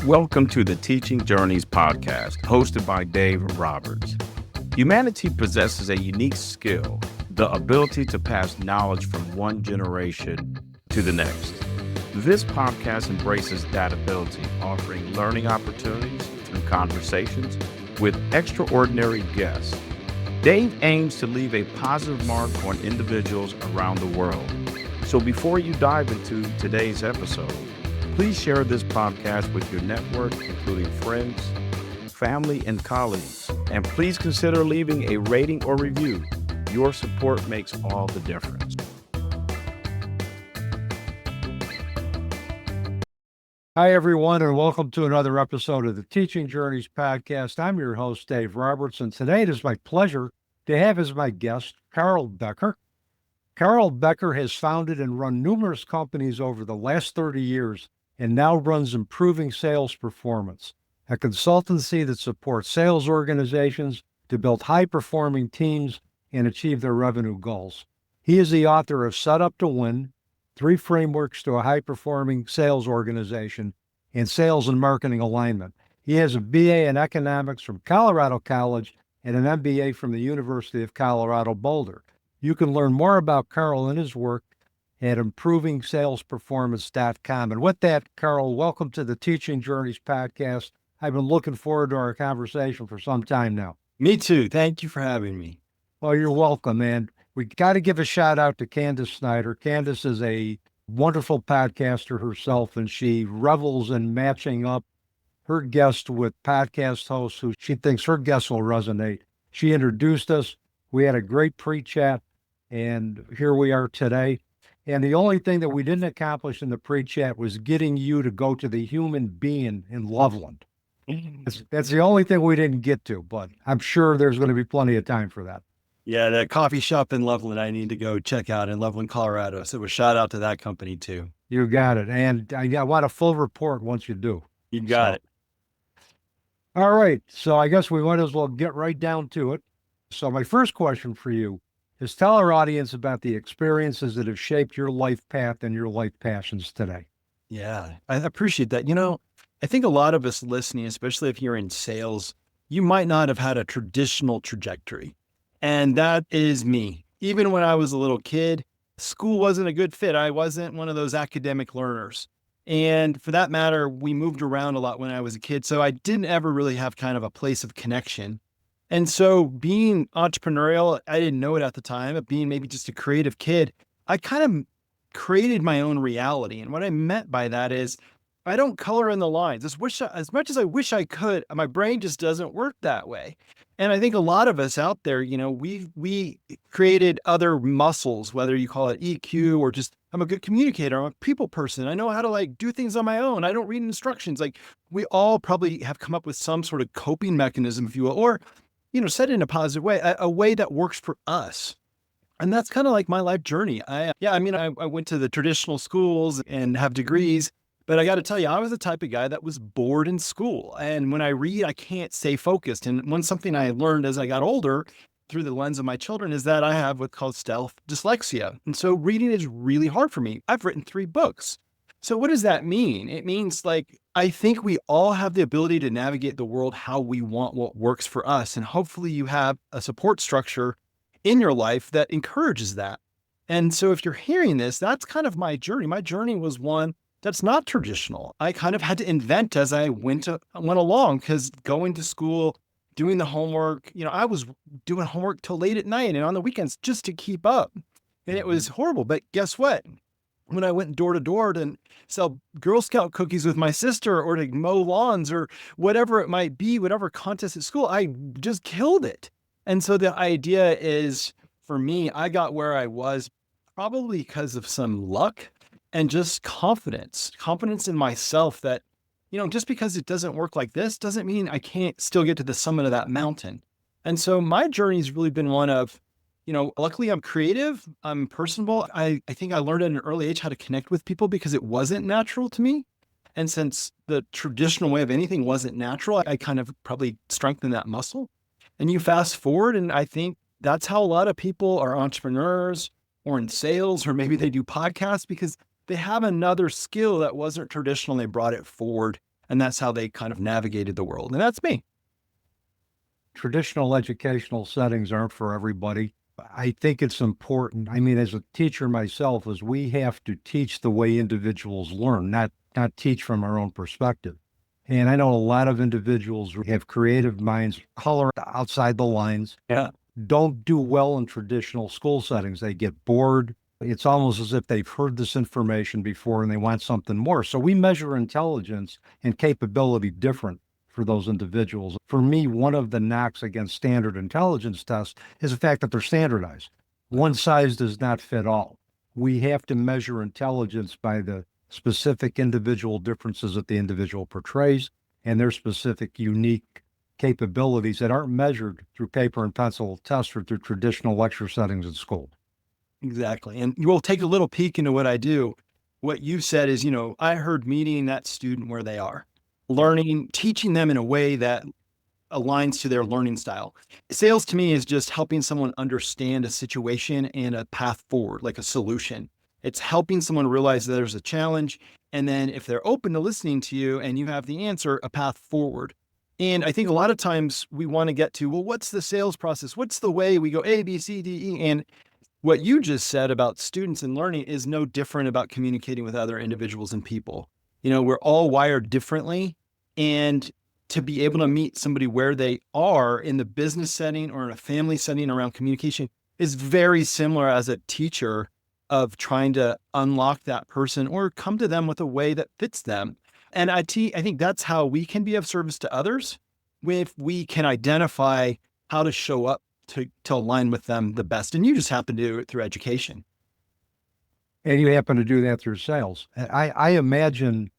Welcome to the Teaching Journeys podcast, hosted by Dave Roberts. Humanity possesses a unique skill, the ability to pass knowledge from one generation to the next. This podcast embraces that ability, offering learning opportunities through conversations with extraordinary guests. Dave aims to leave a positive mark on individuals around the world. So before you dive into today's episode, please share this podcast with your network, including friends, family, and colleagues. And please consider leaving a rating or review. Your support makes all the difference. Hi, everyone, and welcome to another episode of the Teaching Journeys podcast. I'm your host, Dave Roberts, and today it is my pleasure to have as my guest, Karl Becker. Karl Becker has founded and run numerous companies over the last 30 years and now runs Improving Sales Performance, a consultancy that supports sales organizations to build high-performing teams and achieve their revenue goals. He is the author of Set Up to Win, 3 Frameworks to a High-Performing Sales Organization, and Sales and Marketing Alignment. He has a BA in Economics from Colorado College and an MBA from the University of Colorado Boulder. You can learn more about Karl and his work at improvingsalesperformance.com. And with that, Karl, welcome to the Teaching Journeys podcast. I've been looking forward to our conversation for some time now. Me too. Thank you for having me. Well, you're welcome, man. We got to give a shout out to Candace Snyder. Candace is a wonderful podcaster herself, and she revels in matching up her guests with podcast hosts who she thinks her guests will resonate. She introduced us. We had a great pre-chat, and here we are today. And the only thing that we didn't accomplish in the pre-chat was getting you to go to the Human Being in Loveland. That's the only thing we didn't get to, but I'm sure there's going to be plenty of time for that. Yeah, that coffee shop in Loveland, I need to go check out in Loveland, Colorado. So a shout out to that company too. You got it. And I want a full report once you do. You got it. All right. So I guess we might as well get right down to it. So my first question for you is tell our audience about the experiences that have shaped your life path and your life passions today. Yeah, I appreciate that. I think a lot of us listening, especially if you're in sales, you might not have had a traditional trajectory. And that is me. Even when I was a little kid, school wasn't a good fit. I wasn't one of those academic learners. And for that matter, we moved around a lot when I was a kid. So I didn't ever really have kind of a place of connection. And so being entrepreneurial, I didn't know it at the time, but being maybe just a creative kid, I kind of created my own reality. And what I meant by that is I don't color in the lines. As much as I wish I could, my brain just doesn't work that way. And I think a lot of us out there, we created other muscles, whether you call it EQ or just, I'm a good communicator. I'm a people person. I know how to do things on my own. I don't read instructions. We all probably have come up with some sort of coping mechanism, if you will, or, said it in a positive way, a way that works for us. And that's kind of like my life journey. I went to the traditional schools and have degrees, but I got to tell you, I was the type of guy that was bored in school. And when I read, I can't stay focused. And something I learned as I got older through the lens of my children is that I have what's called stealth dyslexia. And so reading is really hard for me. I've written 3 books. So what does that mean? It means I think we all have the ability to navigate the world how we want, what works for us. And hopefully you have a support structure in your life that encourages that. And so if you're hearing this, that's kind of my journey. My journey was one that's not traditional. I kind of had to invent as I went along, because going to school, doing the homework, I was doing homework till late at night and on the weekends just to keep up. And it was horrible. But guess what? When I went door to door to sell Girl Scout cookies with my sister or to mow lawns or whatever it might be, whatever contest at school, I just killed it. And so the idea is, for me, I got where I was probably because of some luck and just confidence in myself that, just because it doesn't work like this doesn't mean I can't still get to the summit of that mountain. And so my journey has really been one of, luckily I'm creative, I'm personable. I think I learned at an early age how to connect with people because it wasn't natural to me. And since the traditional way of anything wasn't natural, I kind of probably strengthened that muscle. And you fast forward, and I think that's how a lot of people are entrepreneurs or in sales, or maybe they do podcasts because they have another skill that wasn't traditional. They brought it forward And that's how they kind of navigated the world. And that's me. Traditional educational settings aren't for everybody. I think it's important. I mean, as a teacher myself, is we have to teach the way individuals learn, not teach from our own perspective. And I know a lot of individuals who have creative minds, color outside the lines, Yeah. don't do well in traditional school settings. They get bored. It's almost as if they've heard this information before and they want something more. So we measure intelligence and capability different for those individuals. For me, one of the knocks against standard intelligence tests is the fact that they're standardized. One size does not fit all. We have to measure intelligence by the specific individual differences that the individual portrays and their specific unique capabilities that aren't measured through paper and pencil tests or through traditional lecture settings in school. Exactly. And we'll take a little peek into what I do. What you said is, I heard meeting that student where they are, learning, teaching them in a way that aligns to their learning style. Sales to me is just helping someone understand a situation and a path forward, like a solution. It's helping someone realize that there's a challenge. And then if they're open to listening to you and you have the answer, a path forward. And I think a lot of times we want to get to, well, what's the sales process? What's the way we go A, B, C, D, E? And what you just said about students and learning is no different about communicating with other individuals and people. We're all wired differently. And to be able to meet somebody where they are in the business setting or in a family setting around communication is very similar as a teacher of trying to unlock that person or come to them with a way that fits them. And I think that's how we can be of service to others if we can identify how to show up to align with them the best. And you just happen to do it through education. And you happen to do that through sales. I imagine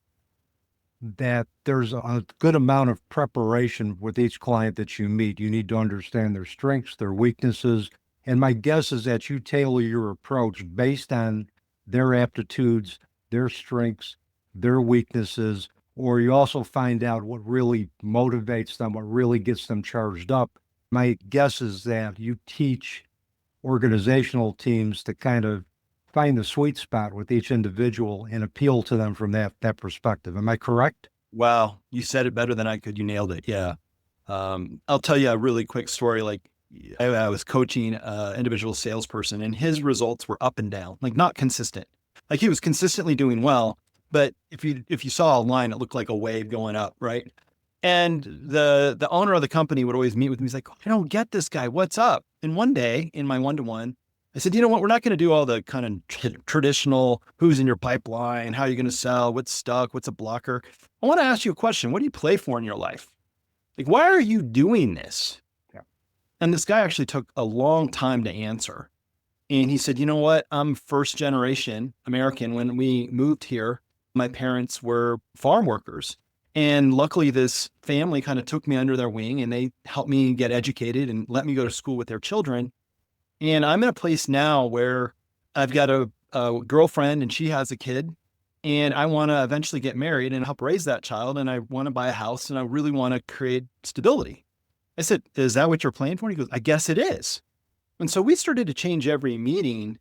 that there's a good amount of preparation with each client that you meet. You need to understand their strengths, their weaknesses. And my guess is that you tailor your approach based on their aptitudes, their strengths, their weaknesses, or you also find out what really motivates them, what really gets them charged up. My guess is that you teach organizational teams to kind of find the sweet spot with each individual and appeal to them from that perspective. Am I correct? Wow. You said it better than I could. You nailed it. Yeah. I'll tell you a really quick story. Like I was coaching an individual salesperson and his results were up and down, like not consistent. Like he was consistently doing well, but if you saw a line, it looked like a wave going up, right? And the owner of the company would always meet with me. He's like, I don't get this guy. What's up? And one day in my one-to-one, I said, you know what? We're not going to do all the kind of traditional, who's in your pipeline, how are you going to sell, what's stuck, what's a blocker. I want to ask you a question. What do you play for in your life? Like, why are you doing this? Yeah. And this guy actually took a long time to answer. And he said, you know what? I'm first generation American. When we moved here, my parents were farm workers. And luckily, this family kind of took me under their wing and they helped me get educated and let me go to school with their children. And I'm in a place now where I've got a girlfriend and she has a kid and I want to eventually get married and help raise that child. And I want to buy a house and I really want to create stability. I said, is that what you're planning for? And he goes, I guess it is. And so we started to change every meeting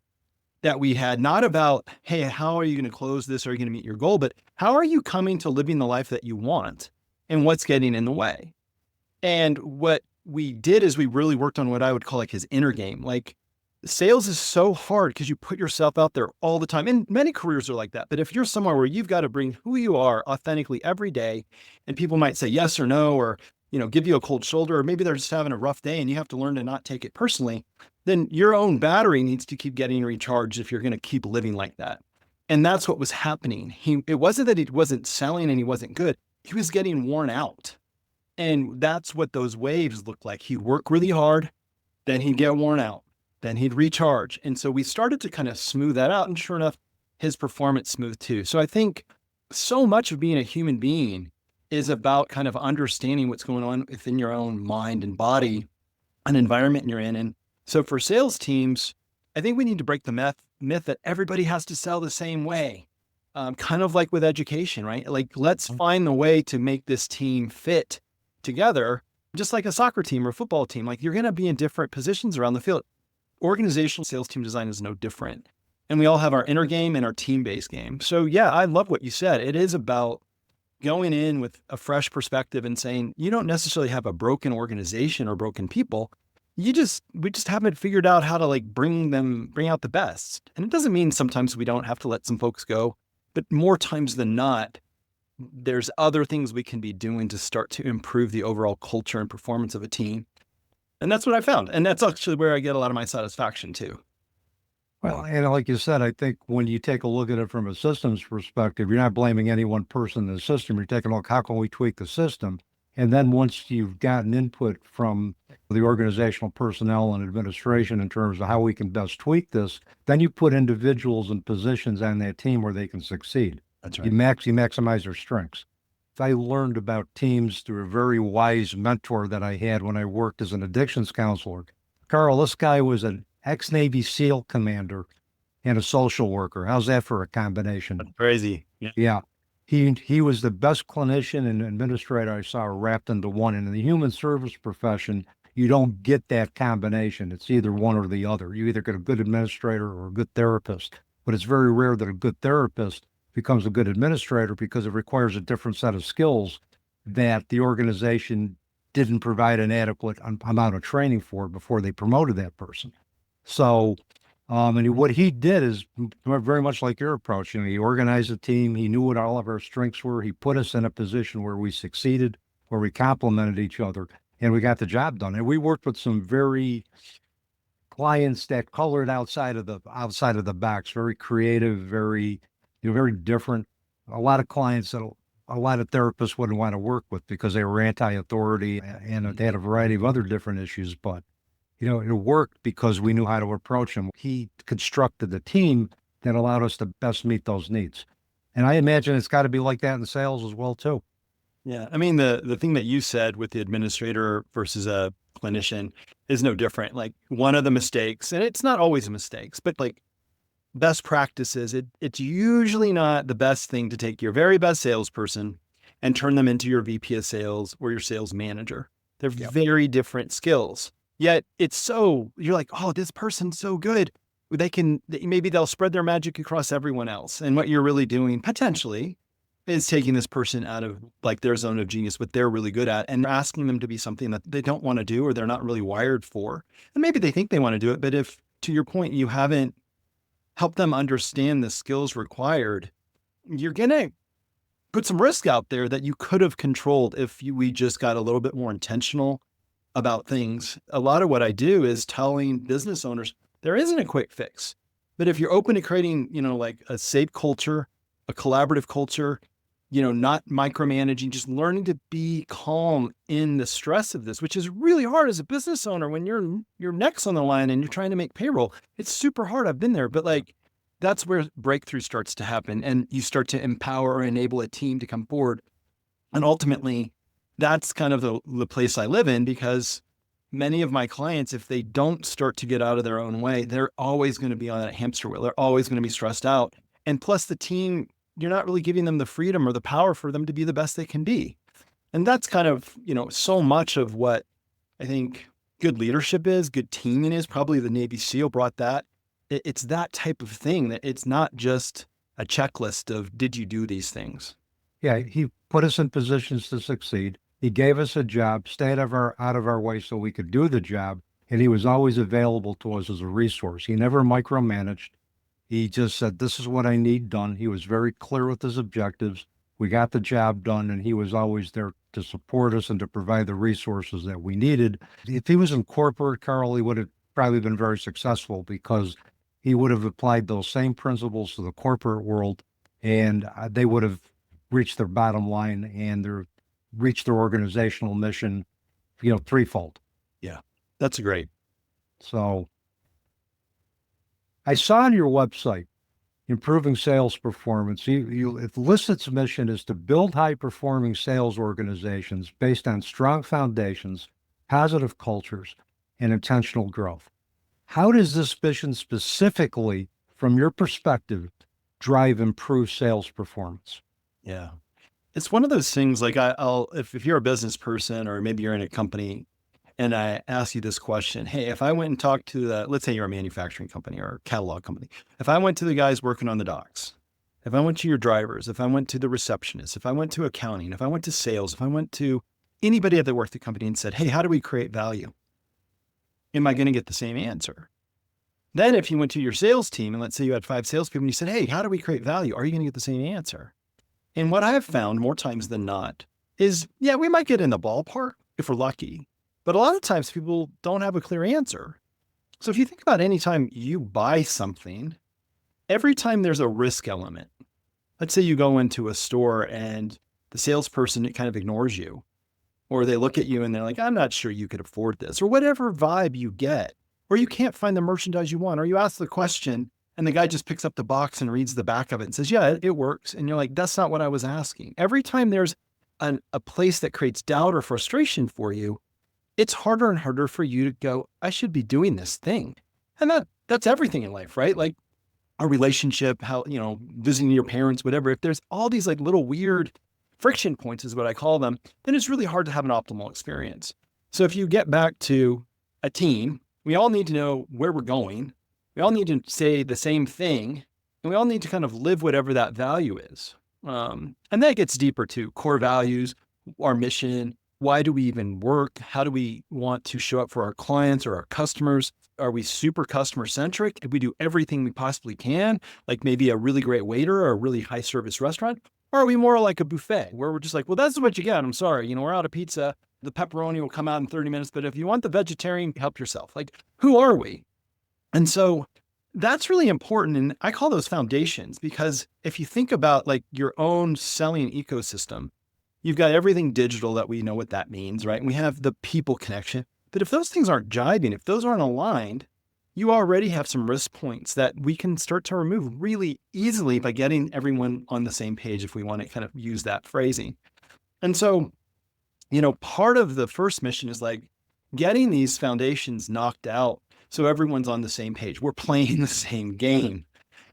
that we had, not about, hey, how are you going to close this? Are you going to meet your goal? But how are you coming to living the life that you want and what's getting in the way? And what we did is we really worked on what I would call like his inner game. Like sales is so hard because you put yourself out there all the time. And many careers are like that. But if you're somewhere where you've got to bring who you are authentically every day, and people might say yes or no, or, give you a cold shoulder, or maybe they're just having a rough day and you have to learn to not take it personally, then your own battery needs to keep getting recharged if you're going to keep living like that. And that's what was happening. It wasn't that he wasn't selling and he wasn't good. He was getting worn out. And that's what those waves look like. He'd work really hard, then he'd get worn out, then he'd recharge. And so we started to kind of smooth that out. And sure enough, his performance smoothed too. So I think so much of being a human being is about kind of understanding what's going on within your own mind and body, an environment you're in. And so for sales teams, I think we need to break the myth that everybody has to sell the same way. Kind of like with education, right? Like, let's find the way to make this team fit together, just like a soccer team or a football team. Like, you're going to be in different positions around the field. Organizational sales team design is no different. And we all have our inner game and our team-based game. So yeah, I love what you said. It is about going in with a fresh perspective and saying, you don't necessarily have a broken organization or broken people. We just haven't figured out how to like bring out the best. And it doesn't mean sometimes we don't have to let some folks go, but more times than not, there's other things we can be doing to start to improve the overall culture and performance of a team. And that's what I found. And that's actually where I get a lot of my satisfaction too. Well, and like you said, I think when you take a look at it from a systems perspective, you're not blaming any one person in the system. You're taking a look, how can we tweak the system? And then once you've gotten input from the organizational personnel and administration in terms of how we can best tweak this, then you put individuals in positions on that team where they can succeed. That's right. You maximize their strengths. I learned about teams through a very wise mentor that I had when I worked as an addictions counselor. Karl, this guy was an ex-Navy SEAL commander and a social worker. How's that for a combination? That's crazy. Yeah. He was the best clinician and administrator I saw wrapped into one. And in the human service profession, you don't get that combination. It's either one or the other. You either get a good administrator or a good therapist. But it's very rare that a good therapist becomes a good administrator because it requires a different set of skills that the organization didn't provide an adequate amount of training for before they promoted that person. So, and what he did is very much like your approach. He organized a team. He knew what all of our strengths were. He put us in a position where we succeeded, where we complemented each other, and we got the job done. And we worked with some very clients that colored outside of the box, very creative, very different. A lot of clients that a lot of therapists wouldn't want to work with because they were anti-authority and they had a variety of other different issues. But it worked because we knew how to approach them. He constructed the team that allowed us to best meet those needs. And I imagine it's got to be like that in sales as well, too. Yeah. I mean, the thing that you said with the administrator versus a clinician is no different. Like one of the mistakes, and it's not always mistakes, but like best practices, it's usually not the best thing to take your very best salesperson and turn them into your VP of sales or your sales manager. They're very different skills. Yet you're like, oh, this person's so good. Maybe they'll spread their magic across everyone else. And what you're really doing potentially is taking this person out of like their zone of genius, what they're really good at, and asking them to be something that they don't want to do or they're not really wired for. And maybe they think they want to do it, but if, to your point, you haven't helped them understand the skills required, you're going to put some risk out there that you could have controlled if we just got a little bit more intentional about things. A lot of what I do is telling business owners, there isn't a quick fix, but if you're open to creating, like a safe culture, a collaborative culture, not micromanaging, just learning to be calm in the stress of this, which is really hard as a business owner when your neck's on the line and you're trying to make payroll. It's super hard. I've been there, but like, that's where breakthrough starts to happen. And you start to empower or enable a team to come forward. And ultimately, that's kind of the place I live in, because many of my clients, if they don't start to get out of their own way, they're always going to be on that hamster wheel. They're always going to be stressed out. And plus the team, you're not really giving them the freedom or the power for them to be the best they can be. And that's kind of, so much of what I think good leadership is, good teaming is. Probably the Navy SEAL brought that. It's that type of thing, that it's not just a checklist of, did you do these things? Yeah, he put us in positions to succeed. He gave us a job, stayed out of our way so we could do the job. And he was always available to us as a resource. He never micromanaged. He just said, this is what I need done. He was very clear with his objectives. We got the job done, and he was always there to support us and to provide the resources that we needed. If he was in corporate, Karl, he would have probably been very successful because he would have applied those same principles to the corporate world, and they would have reached their bottom line and reached their organizational mission, threefold. Yeah, that's great. So I saw on your website, Improving Sales Performance, it lists its mission is to build high-performing sales organizations based on strong foundations, positive cultures, and intentional growth. How does this mission specifically, from your perspective, drive improved sales performance? Yeah. It's one of those things like if you're a business person or maybe you're in a company and I ask you this question, hey, if I went and talked to let's say you're a manufacturing company or a catalog company. If I went to the guys working on the docks if I went to your drivers, if I went to the receptionist, if I went to accounting, if I went to sales, if I went to anybody that worked at the company and said, hey, how do we create value? Am I going to get the same answer? Then if you went to your sales team and let's say you had 5 salespeople and you said, hey, how do we create value? Are you going to get the same answer? And what I have found more times than not is, yeah, we might get in the ballpark if we're lucky, but a lot of times people don't have a clear answer. So if you think about any time you buy something, every time there's a risk element, let's say you go into a store and the salesperson kind of ignores you, or they look at you and they're like, I'm not sure you could afford this, or whatever vibe you get, or you can't find the merchandise you want, or you ask the question and the guy just picks up the box and reads the back of it and says, yeah, it works. And you're like, that's not what I was asking. Every time there's a place that creates doubt or frustration for you, it's harder and harder for you to go, I should be doing this thing. And that's everything in life, right? Like a relationship, how, visiting your parents, whatever. If there's all these like little weird friction points is what I call them, then it's really hard to have an optimal experience. So if you get back to a team, we all need to know where we're going. We all need to say the same thing, and we all need to kind of live whatever that value is. And that gets deeper to core values, our mission. Why do we even work? How do we want to show up for our clients or our customers? Are we super customer centric? If we do everything we possibly can, like maybe a really great waiter or a really high service restaurant? Or are we more like a buffet where we're just like, well, that's what you get. I'm sorry. We're out of pizza. The pepperoni will come out in 30 minutes. But if you want the vegetarian, help yourself. Like, who are we? And so that's really important. And I call those foundations because if you think about like your own selling ecosystem, you've got everything digital that we know what that means, right? And we have the people connection. But if those things aren't jiving, if those aren't aligned, you already have some risk points that we can start to remove really easily by getting everyone on the same page, if we want to kind of use that phrasing. And so, part of the first mission is like getting these foundations knocked out so everyone's on the same page. We're playing the same game.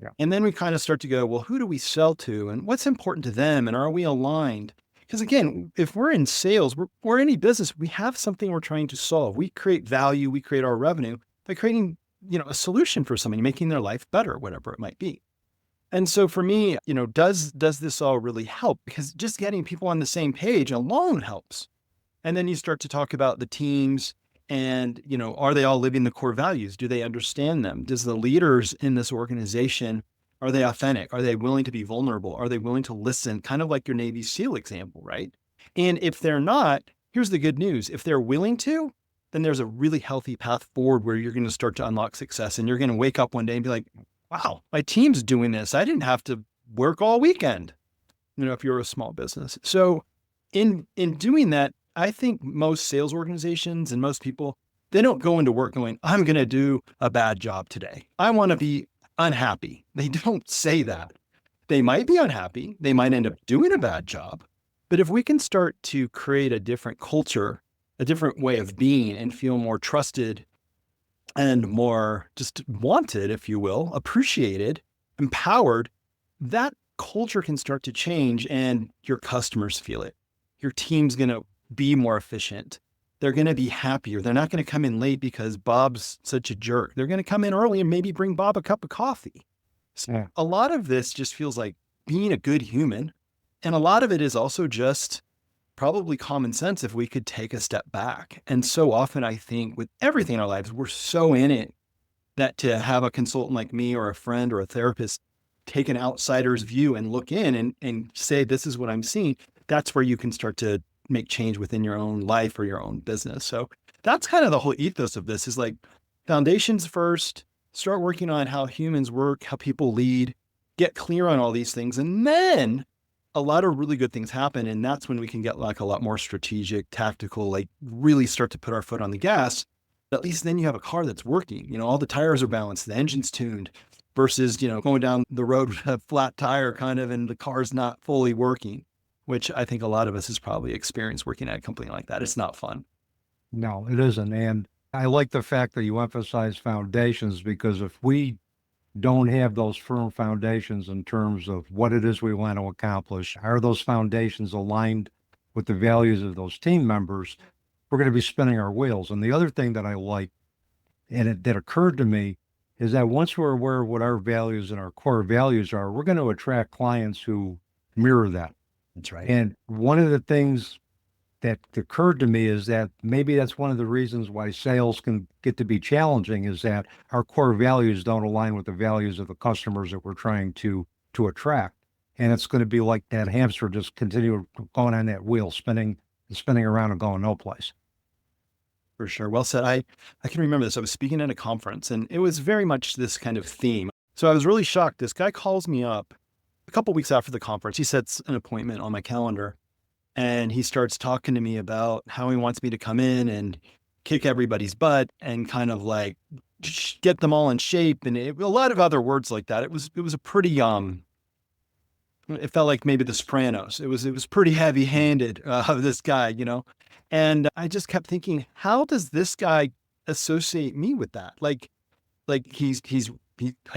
Yeah. And then we kind of start to go, well, who do we sell to and what's important to them? And are we aligned? Because again, if we're in sales, we're any business, we have something we're trying to solve. We create value, we create our revenue by creating, a solution for somebody, making their life better, whatever it might be. And so for me, does this all really help? Because just getting people on the same page alone helps. And then you start to talk about the teams and, are they all living the core values? Do they understand them? Does the leaders in this organization, are they authentic? Are they willing to be vulnerable? Are they willing to listen? Kind of like your Navy SEAL example, right? And if they're not, here's the good news. If they're willing to, then there's a really healthy path forward where you're going to start to unlock success. And you're going to wake up one day and be like, wow, my team's doing this. I didn't have to work all weekend, if you're a small business. So in doing that, I think most sales organizations and most people, they don't go into work going, I'm going to do a bad job today. I want to be unhappy. They don't say that. They might be unhappy. They might end up doing a bad job. But if we can start to create a different culture, a different way of being and feel more trusted and more just wanted, if you will, appreciated, empowered, that culture can start to change and your customers feel it. Your team's going to be more efficient. They're going to be happier. They're not going to come in late because Bob's such a jerk. They're going to come in early and maybe bring Bob a cup of coffee. So a lot of this just feels like being a good human. And a lot of it is also just probably common sense if we could take a step back. And so often I think with everything in our lives, we're so in it that to have a consultant like me or a friend or a therapist take an outsider's view and look in and say, this is what I'm seeing, that's where you can start to make change within your own life or your own business. So that's kind of the whole ethos of this is like foundations first, start working on how humans work, how people lead, get clear on all these things. And then a lot of really good things happen. And that's when we can get like a lot more strategic, tactical, like really start to put our foot on the gas. At least then you have a car that's working, all the tires are balanced, the engine's tuned versus, going down the road with a flat tire kind of, and the car's not fully working, which I think a lot of us has probably experienced working at a company like that. It's not fun. No, it isn't. And I like the fact that you emphasize foundations because if we don't have those firm foundations in terms of what it is we want to accomplish, are those foundations aligned with the values of those team members, we're going to be spinning our wheels. And the other thing that I like, and that occurred to me, is that once we're aware of what our values and our core values are, we're going to attract clients who mirror that. That's right. And one of the things that occurred to me is that maybe that's one of the reasons why sales can get to be challenging, is that our core values don't align with the values of the customers that we're trying to attract. And it's going to be like that hamster just continue going on that wheel, spinning and spinning around and going no place. For sure. Well said. I can remember this. I was speaking at a conference and it was very much this kind of theme. So I was really shocked. This guy calls me up a couple of weeks after the conference. He sets an appointment on my calendar and he starts talking to me about how he wants me to come in and kick everybody's butt and kind of like get them all in shape. And a lot of other words like that. It was a pretty, it felt like maybe The Sopranos. It was pretty heavy handed, this guy, you know? And I just kept thinking, how does this guy associate me with that? Like I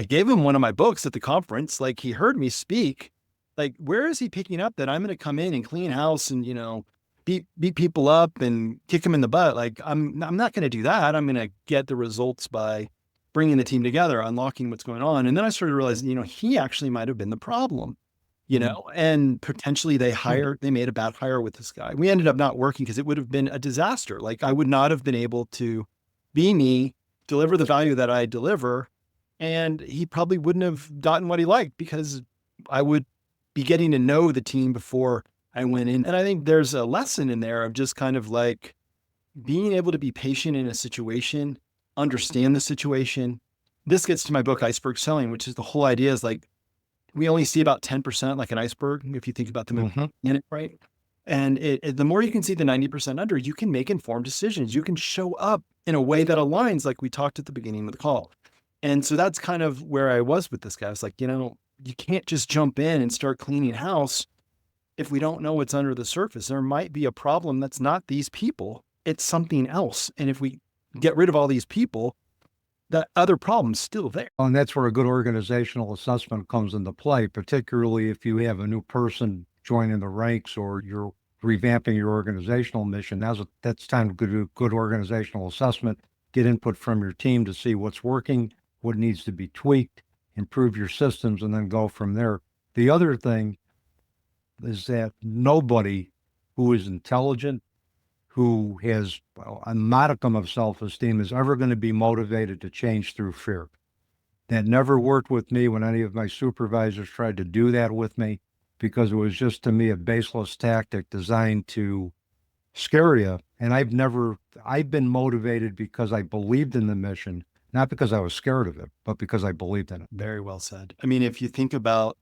gave him one of my books at the conference. Like he heard me speak. Like, where is he picking up that I'm going to come in and clean house and, you know, beat people up and kick them in the butt? Like, I'm not going to do that. I'm going to get the results by bringing the team together, unlocking what's going on. And then I started realizing, you know, he actually might have been the problem. You know, and potentially they made a bad hire with this guy. We ended up not working because it would have been a disaster. Like I would not have been able to be me, deliver the value that I deliver. And he probably wouldn't have gotten what he liked because I would be getting to know the team before I went in. And I think there's a lesson in there of just kind of like being able to be patient in a situation, understand the situation. This gets to my book, Iceberg Selling, which is the whole idea is like, we only see about 10% like an iceberg, if you think about the movie in it, right? And the more you can see the 90% under, you can make informed decisions. You can show up in a way that aligns, like we talked at the beginning of the call. And so that's kind of where I was with this guy. I was like, you know, you can't just jump in and start cleaning house if we don't know what's under the surface. There might be a problem that's not these people, it's something else. And if we get rid of all these people, that other problem's still there. And that's where a good organizational assessment comes into play, particularly if you have a new person joining the ranks or you're revamping your organizational mission. That's time to do a good organizational assessment, get input from your team to see what's working, what needs to be tweaked, improve your systems, and then go from there. The other thing is that nobody who is intelligent, who has a modicum of self-esteem, is ever going to be motivated to change through fear. That never worked with me when any of my supervisors tried to do that with me, because it was just, to me, a baseless tactic designed to scare you. And I've been motivated because I believed in the mission, not because I was scared of it, but because I believed in it. Very well said. I mean, if you think about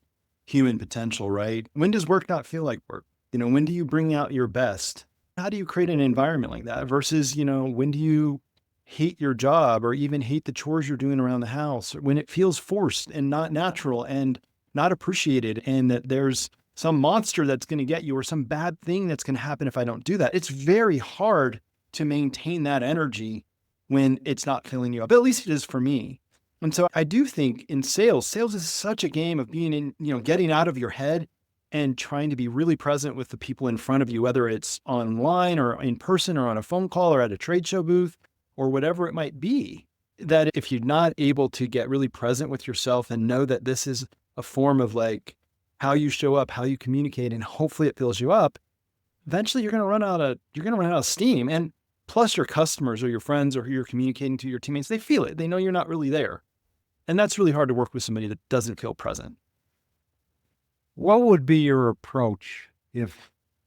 human potential, right? When does work not feel like work? You know, when do you bring out your best? How do you create an environment like that versus, you know, when do you hate your job or even hate the chores you're doing around the house, when it feels forced and not natural and not appreciated, and that there's some monster that's going to get you or some bad thing that's going to happen if I don't do that? It's very hard to maintain that energy when it's not filling you up. But at least it is for me. And so I do think in sales is such a game of being in, you know, getting out of your head and trying to be really present with the people in front of you, whether it's online or in person or on a phone call or at a trade show booth or whatever it might be. That if you're not able to get really present with yourself and know that this is a form of like how you show up, how you communicate, and hopefully it fills you up, eventually you're going to run out of steam. And plus your customers or your friends or who you're communicating to, your teammates, they feel it. They know you're not really there. And that's really hard to work with somebody that doesn't feel present. What would be your approach and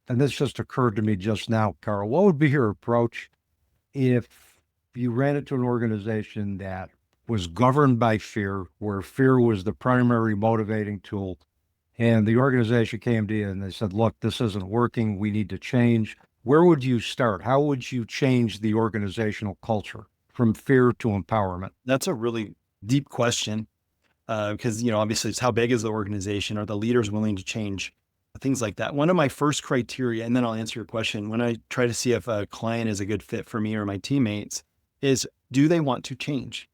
this just occurred to me just now, Karl, what would be your approach if you ran into an organization that was governed by fear, where fear was the primary motivating tool, and the organization came to you and they said, look, this isn't working, we need to change? Where would you start? How would you change the organizational culture from fear to empowerment? That's a really deep question. Because, you know, obviously it's how big is the organization? Are the leaders willing to change? Things like that. One of my first criteria, and then I'll answer your question, when I try to see if a client is a good fit for me or my teammates, is do they want to change?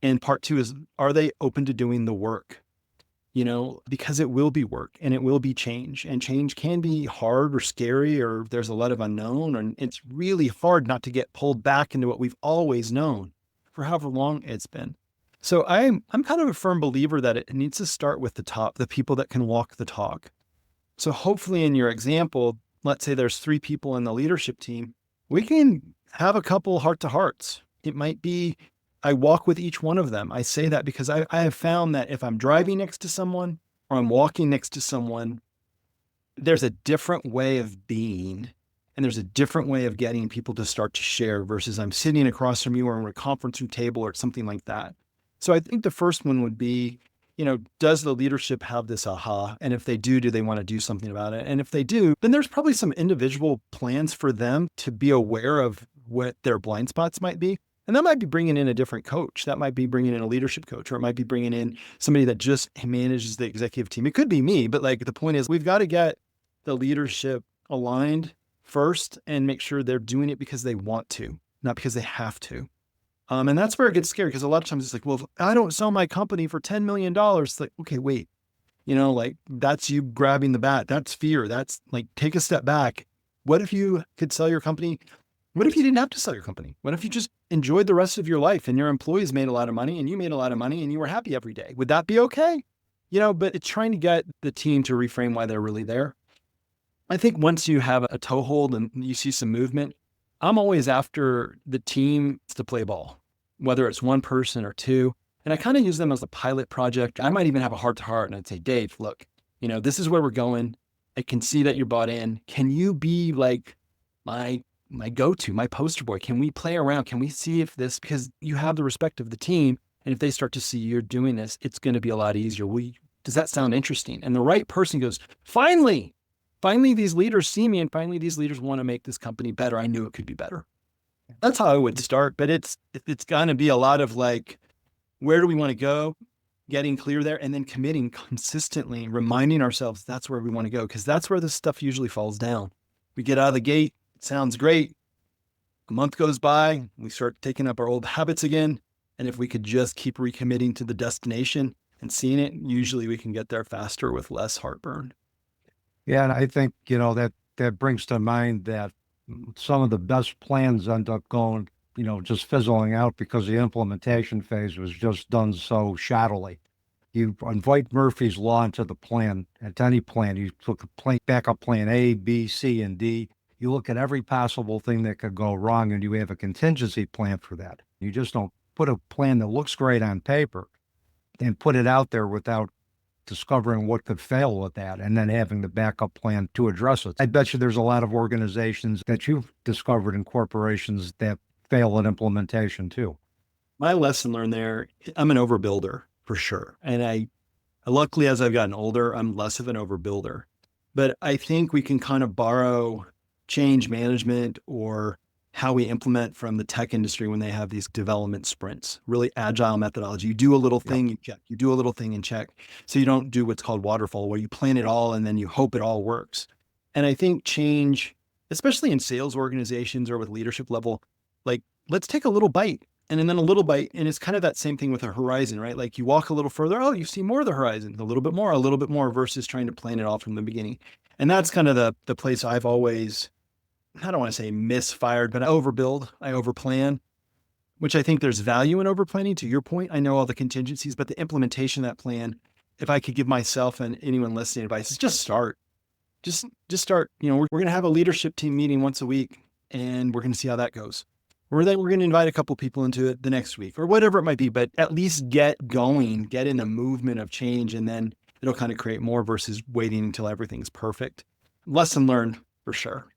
And part two is, are they open to doing the work? You know, because it will be work and it will be change, and change can be hard or scary, or there's a lot of unknown, and it's really hard not to get pulled back into what we've always known for however long it's been. So I'm kind of a firm believer that it needs to start with the top, the people that can walk the talk. So hopefully in your example, let's say there's 3 people in the leadership team, we can have a couple heart to hearts. It might be, I walk with each one of them. I say that because I have found that if I'm driving next to someone or I'm walking next to someone, there's a different way of being and there's a different way of getting people to start to share versus I'm sitting across from you or on a conference room table or something like that. So I think the first one would be, does the leadership have this aha? And if they do they want to do something about it? And if they do, then there's probably some individual plans for them to be aware of what their blind spots might be. And that might be bringing in a different coach. That might be bringing in a leadership coach, or it might be bringing in somebody that just manages the executive team. It could be me, but the point is we've got to get the leadership aligned first and make sure they're doing it because they want to, not because they have to. And that's where it gets scary because a lot of times it's like, well, if I don't sell my company for $10 million, it's like, okay, wait, that's you grabbing the bat. That's fear. That's take a step back. What if you could sell your company? What if you didn't have to sell your company? What if you just enjoyed the rest of your life and your employees made a lot of money and you made a lot of money and you were happy every day? Would that be okay? But it's trying to get the team to reframe why they're really there. I think once you have a toehold and you see some movement, I'm always after the team to play ball, whether it's one person or 2. And I kind of use them as a pilot project. I might even have a heart to heart and I'd say, Dave, look, this is where we're going. I can see that you're bought in. Can you be like my go-to, my poster boy? Can we play around? Can we see if this, because you have the respect of the team. And if they start to see you're doing this, it's going to be a lot easier. Does that sound interesting? And the right person goes, finally these leaders see me and finally these leaders want to make this company better. I knew it could be better. That's how I would start, but it's going to be a lot of where do we want to go? Getting clear there and then committing consistently, reminding ourselves that's where we want to go because that's where this stuff usually falls down. We get out of the gate. It sounds great. A month goes by. We start taking up our old habits again. And if we could just keep recommitting to the destination and seeing it, usually we can get there faster with less heartburn. Yeah, and I think, that brings to mind that some of the best plans end up going, just fizzling out because the implementation phase was just done so shoddily. You invite Murphy's Law into the plan, into any plan. You look at backup plan A, B, C, and D. You look at every possible thing that could go wrong, and you have a contingency plan for that. You just don't put a plan that looks great on paper and put it out there without discovering what could fail with that and then having the backup plan to address it. I bet you there's a lot of organizations that you've discovered in corporations that fail at implementation too. My lesson learned there, I'm an overbuilder for sure. And I luckily, as I've gotten older, I'm less of an overbuilder. But I think we can kind of borrow change management or how we implement from the tech industry when they have these development sprints, really agile methodology. You do a little thing, you check. You do a little thing and check. So you don't do what's called waterfall, where you plan it all and then you hope it all works. And I think change, especially in sales organizations or with leadership level, let's take a little bite and then a little bite. And it's kind of that same thing with a horizon, right? You walk a little further, you see more of the horizon, a little bit more versus trying to plan it all from the beginning. And that's kind of the place I've always, I don't want to say misfired, but I overbuild, I overplan, which I think there's value in overplanning. To your point, I know all the contingencies, but the implementation of that plan, if I could give myself and anyone listening advice, is just start. Just start. We're going to have a leadership team meeting once a week and we're going to see how that goes. Or then we're going to invite a couple people into it the next week or whatever it might be, but at least get going, get in the movement of change, and then it'll kind of create more versus waiting until everything's perfect. Lesson learned for sure.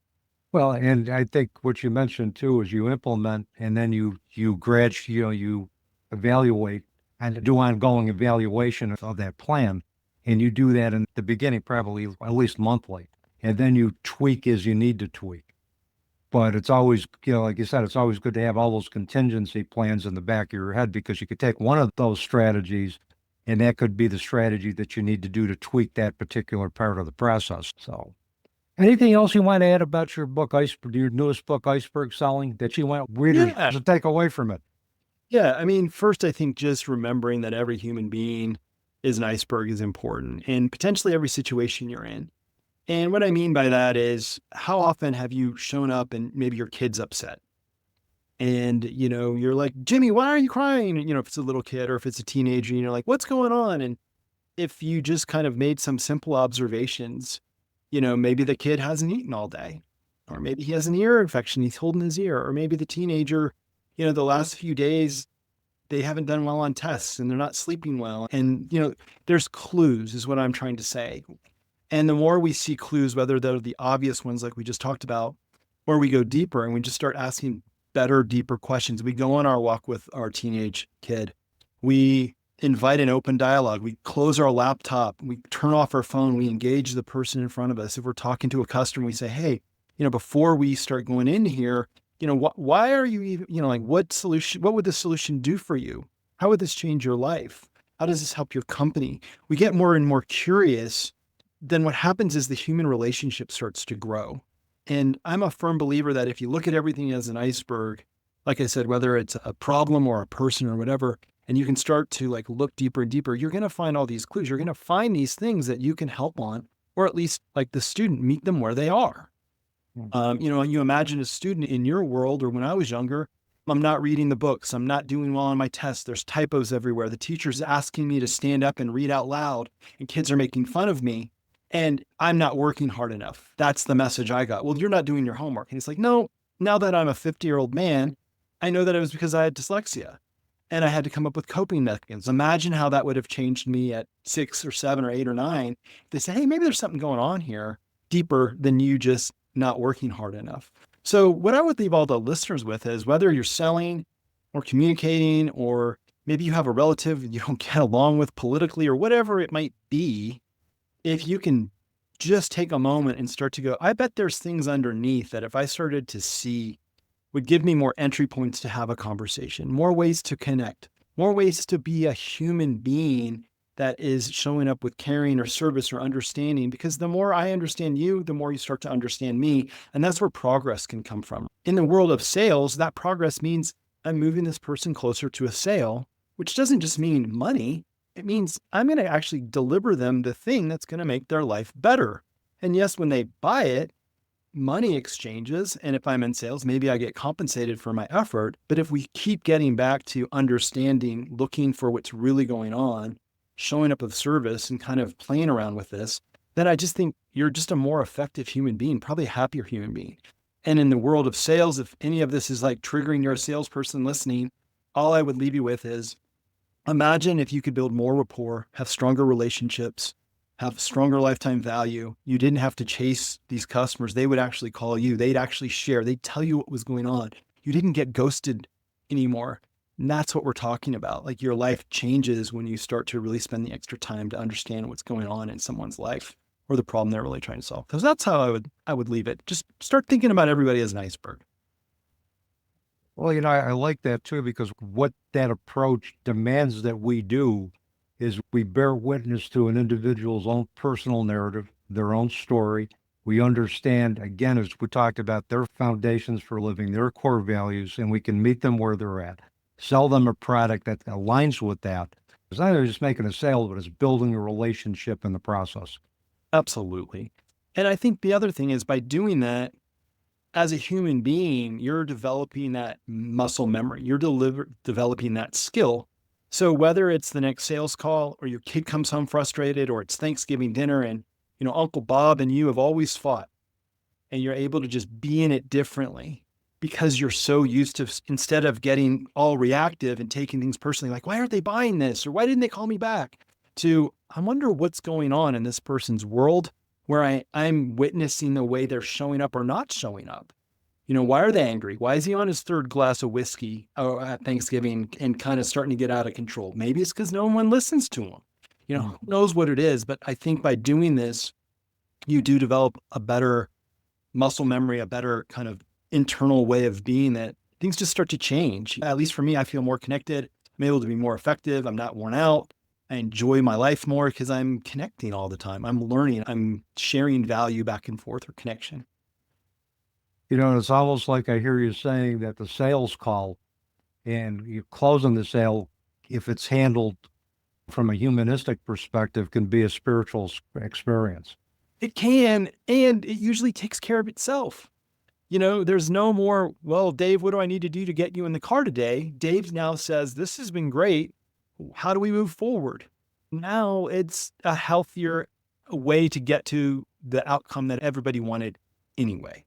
Well, and I think what you mentioned too is you implement and then you gradually, you evaluate and do ongoing evaluation of that plan. And you do that in the beginning, probably at least monthly. And then you tweak as you need to tweak. But it's always, like you said, it's always good to have all those contingency plans in the back of your head because you could take one of those strategies and that could be the strategy that you need to do to tweak that particular part of the process. So anything else you want to add about your book, Iceberg, your newest book, Iceberg Selling, that you want readers to take away from it? Yeah. I mean, first, I think just remembering that every human being is an iceberg is important and potentially every situation you're in. And what I mean by that is how often have you shown up and maybe your kid's upset And, you're like, Jimmy, why are you crying? If it's a little kid or if it's a teenager, you're like, what's going on? And if you just kind of made some simple observations, maybe the kid hasn't eaten all day, or maybe he has an ear infection, he's holding his ear, or maybe the teenager, the last few days, they haven't done well on tests and they're not sleeping well. And, there's clues is what I'm trying to say. And the more we see clues, whether they're the obvious ones like we just talked about, or we go deeper and we just start asking better, deeper questions. We go on our walk with our teenage kid. We invite an open dialogue. We close our laptop. We turn off our phone. We engage the person in front of us. If we're talking to a customer, we say, hey, before we start going in here, why are you even, what would the solution do for you? How would this change your life? How does this help your company? We get more and more curious. Then what happens is the human relationship starts to grow. And I'm a firm believer that if you look at everything as an iceberg, like I said, whether it's a problem or a person or whatever, and you can start to look deeper and deeper, you're going to find all these clues. You're going to find these things that you can help on, or at least like the student, meet them where they are. You imagine a student in your world, or when I was younger, I'm not reading the books. I'm not doing well on my tests. There's typos everywhere. The teacher's asking me to stand up and read out loud, and kids are making fun of me. And I'm not working hard enough. That's the message I got. Well, you're not doing your homework. And he's like, no, now that I'm a 50-year-old man, I know that it was because I had dyslexia and I had to come up with coping mechanisms. Imagine how that would have changed me at 6 or 7 or 8 or 9. They say, hey, maybe there's something going on here deeper than you just not working hard enough. So what I would leave all the listeners with is whether you're selling or communicating, or maybe you have a relative you don't get along with politically or whatever it might be, if you can just take a moment and start to go, I bet there's things underneath that if I started to see would give me more entry points to have a conversation, more ways to connect, more ways to be a human being that is showing up with caring or service or understanding. Because the more I understand you, the more you start to understand me. And that's where progress can come from. In the world of sales, that progress means I'm moving this person closer to a sale, which doesn't just mean money. It means I'm going to actually deliver them the thing that's going to make their life better. And yes, when they buy it, money exchanges. And if I'm in sales, maybe I get compensated for my effort. But if we keep getting back to understanding, looking for what's really going on, showing up with service and kind of playing around with this, then I just think you're just a more effective human being, probably a happier human being. And in the world of sales, if any of this is triggering you're a salesperson listening, all I would leave you with is, imagine if you could build more rapport, have stronger relationships, have stronger lifetime value. You didn't have to chase these customers. They would actually call you. They'd actually share. They'd tell you what was going on. You didn't get ghosted anymore. And that's what we're talking about. Your life changes when you start to really spend the extra time to understand what's going on in someone's life or the problem they're really trying to solve. Because that's how I would leave it. Just start thinking about everybody as an iceberg. Well, I like that too, because what that approach demands that we do is we bear witness to an individual's own personal narrative, their own story. We understand, again, as we talked about, their foundations for living, their core values, and we can meet them where they're at, sell them a product that aligns with that. It's not just making a sale, but it's building a relationship in the process. Absolutely. And I think the other thing is, by doing that, as a human being, you're developing that muscle memory. You're developing that skill. So whether it's the next sales call, or your kid comes home frustrated, or it's Thanksgiving dinner and, Uncle Bob and you have always fought, and you're able to just be in it differently because you're so used to, instead of getting all reactive and taking things personally, like, why aren't they buying this? Or why didn't they call me back? To, I wonder what's going on in this person's world, where I'm witnessing the way they're showing up or not showing up. Why are they angry? Why is he on his 3rd glass of whiskey at Thanksgiving and kind of starting to get out of control? Maybe it's because no one listens to him. Who knows what it is? But I think by doing this, you do develop a better muscle memory, a better kind of internal way of being, that things just start to change. At least for me, I feel more connected. I'm able to be more effective. I'm not worn out. I enjoy my life more because I'm connecting all the time. I'm learning. I'm sharing value back and forth, or connection. It's almost like I hear you saying that the sales call and you closing the sale, if it's handled from a humanistic perspective, can be a spiritual experience. It can, and it usually takes care of itself. There's no more, well, Dave, what do I need to do to get you in the car today? Dave now says, this has been great. How do we move forward? Now it's a healthier way to get to the outcome that everybody wanted anyway.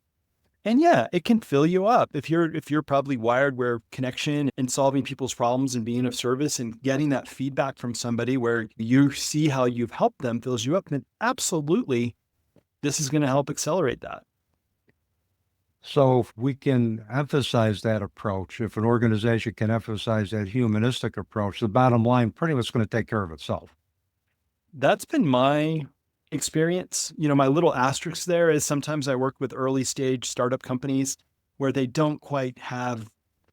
And yeah, it can fill you up if you're probably wired where connection and solving people's problems and being of service and getting that feedback from somebody where you see how you've helped them fills you up. Then absolutely, this is going to help accelerate that. So if we can emphasize that approach, if an organization can emphasize that humanistic approach, the bottom line pretty much going to take care of itself. That's been my experience. My little asterisk there is sometimes I work with early stage startup companies where they don't quite have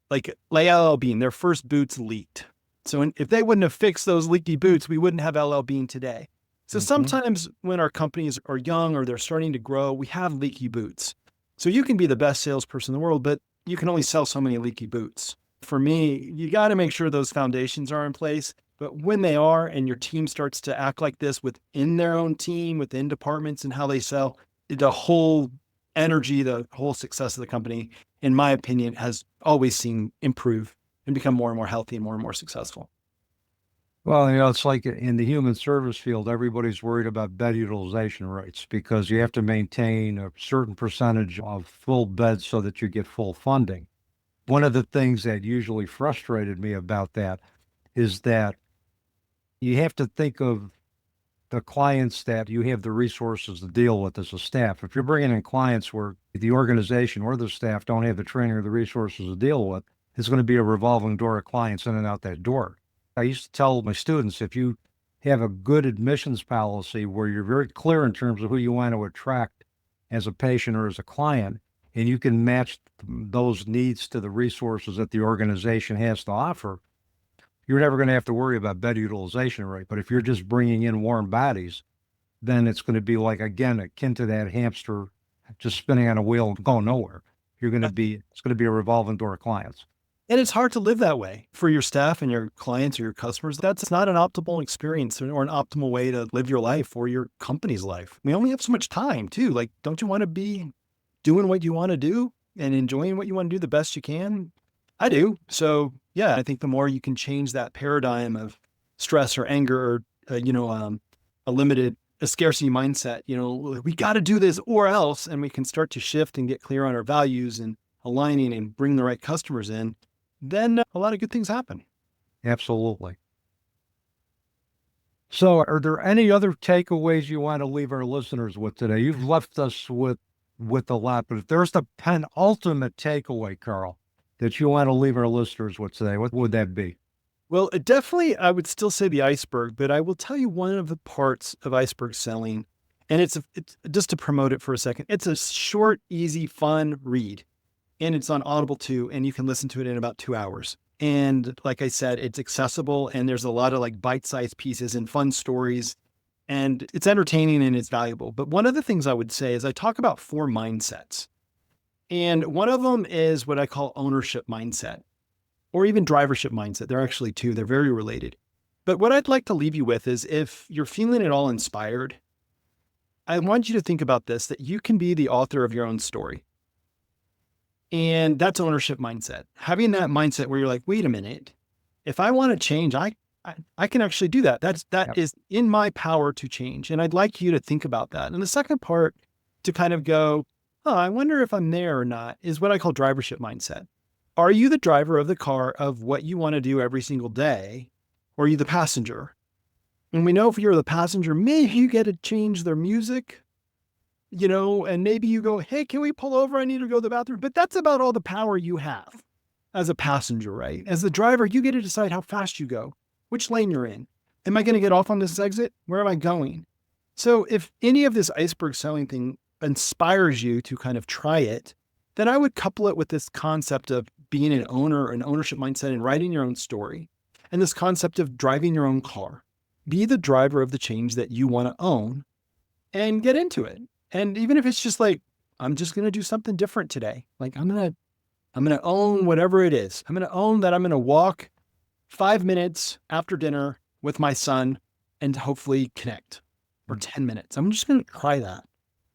like LL Bean, their first boots leaked. So if they wouldn't have fixed those leaky boots, we wouldn't have LL Bean today. So sometimes when our companies are young or they're starting to grow, we have leaky boots. So you can be the best salesperson in the world, but you can only sell so many leaky boots. For me, you got to make sure those foundations are in place. But when they are, and your team starts to act like this within their own team, within departments and how they sell, the whole energy, the whole success of the company, in my opinion, has always seen improve and become more and more healthy and more successful. Well, it's like in the human service field, everybody's worried about bed utilization rates because you have to maintain a certain percentage of full beds so that you get full funding. One of the things that usually frustrated me about that is that you have to think of the clients that you have the resources to deal with as a staff. If you're bringing in clients where the organization or the staff don't have the training or the resources to deal with, it's going to be a revolving door of clients in and out that door. I used to tell my students, if you have a good admissions policy where you're very clear in terms of who you want to attract as a patient or as a client, and you can match those needs to the resources that the organization has to offer, you're never going to have to worry about bed utilization rate. But if you're just bringing in warm bodies, then it's going to be like, again, akin to that hamster just spinning on a wheel and going nowhere. It's going to be a revolving door of clients. And it's hard to live that way for your staff and your clients or your customers. That's not an optimal experience or an optimal way to live your life or your company's life. We only have so much time too. Like, don't you want to be doing what you want to do and enjoying what you want to do the best you can? I do. So yeah, I think the more you can change that paradigm of stress or anger or, a scarcity mindset, we got to do this or else, and we can start to shift and get clear on our values and aligning and bring the right customers in, then a lot of good things happen. Absolutely. So are there any other takeaways you want to leave our listeners with today? You've left us with a lot, but if there's the penultimate takeaway, Karl, that you want to leave our listeners with today, what would that be? Well, definitely, I would still say the Iceberg, but I will tell you one of the parts of Iceberg selling, and it's just to promote it for a second. It's a short, easy, fun read. And it's on Audible too, and you can listen to it in about 2 hours. And like I said, it's accessible, and there's a lot of like bite-sized pieces and fun stories, and it's entertaining and it's valuable. But one of the things I would say is I talk about 4 mindsets. And one of them is what I call ownership mindset, or even drivership mindset. They're actually 2. They're very related. But what I'd like to leave you with is if you're feeling at all inspired, I want you to think about this, that you can be the author of your own story. And that's ownership mindset. Having that mindset where you're like, wait a minute, if I want to change, I can actually do that. That is in my power to change. And I'd like you to think about that. And the second part to kind of go, oh, I wonder if I'm there or not, is what I call drivership mindset. Are you the driver of the car of what you want to do every single day? Or are you the passenger? And we know if you're the passenger, maybe you get to change their music, and maybe you go, hey, can we pull over? I need to go to the bathroom. But that's about all the power you have as a passenger, right? As the driver, you get to decide how fast you go, which lane you're in. Am I going to get off on this exit? Where am I going? So if any of this Iceberg selling thing inspires you to kind of try it, then I would couple it with this concept of being an owner, an ownership mindset, and writing your own story. And this concept of driving your own car. Be the driver of the change that you want to own and get into it. And even if it's just like, I'm just going to do something different today. Like I'm going to own whatever it is. I'm going to own that I'm going to walk 5 minutes after dinner with my son and hopefully connect for 10 minutes. I'm just going to try that.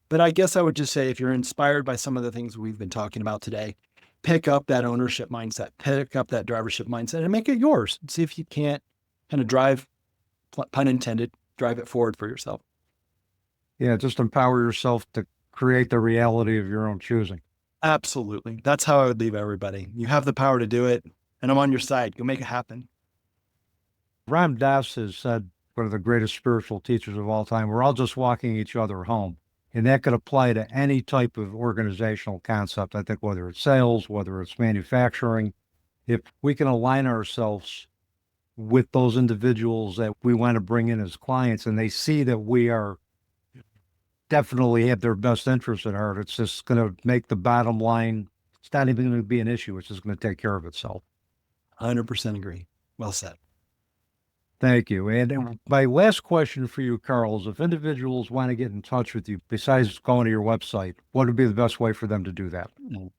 But I guess I would just say, if you're inspired by some of the things we've been talking about today, pick up that ownership mindset, pick up that drivership mindset and make it yours. See if you can't kind of drive, pun intended, drive it forward for yourself. Yeah, just empower yourself to create the reality of your own choosing. Absolutely. That's how I would leave everybody. You have the power to do it, and I'm on your side. Go make it happen. Ram Dass has said, one of the greatest spiritual teachers of all time, we're all just walking each other home. And that could apply to any type of organizational concept. I think whether it's sales, whether it's manufacturing, if we can align ourselves with those individuals that we want to bring in as clients and they see that we are definitely have their best interests at heart, it's just going to make the bottom line, it's not even going to be an issue. It's just going to take care of itself. 100% agree. Well said. Thank you. And my last question for you, Karl, is if individuals want to get in touch with you, besides going to your website, what would be the best way for them to do that?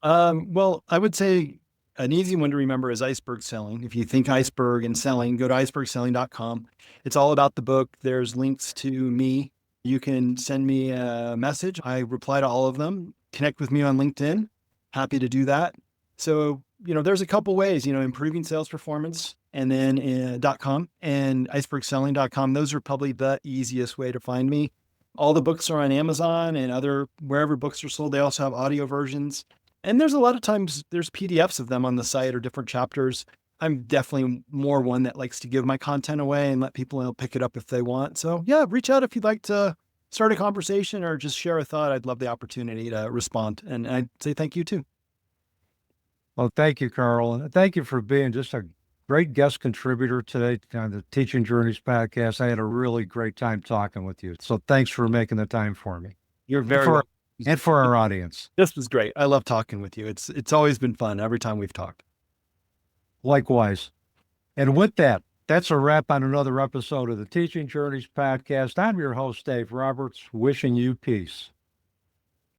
Well, I would say an easy one to remember is Iceberg Selling. If you think iceberg and selling, go to icebergselling.com. It's all about the book. There's links to me. You can send me a message. I reply to all of them. Connect with me on LinkedIn. Happy to do that. So, there's a couple ways, improving sales performance and then .com and icebergselling.com. Those are probably the easiest way to find me. All the books are on Amazon and wherever books are sold. They also have audio versions. And there's a lot of times there's PDFs of them on the site or different chapters. I'm definitely more one that likes to give my content away and let people pick it up if they want. So yeah, reach out if you'd like to start a conversation or just share a thought. I'd love the opportunity to respond. And I'd say thank you too. Well, thank you, Karl. And thank you for being just a great guest contributor today on the Teaching Journeys podcast. I had a really great time talking with you. So thanks for making the time for me. You're very welcome. And for our audience. This was great. I love talking with you. It's always been fun every time we've talked. Likewise. And with that, that's a wrap on another episode of the Teaching Journeys podcast. I'm your host, Dave Roberts, wishing you peace.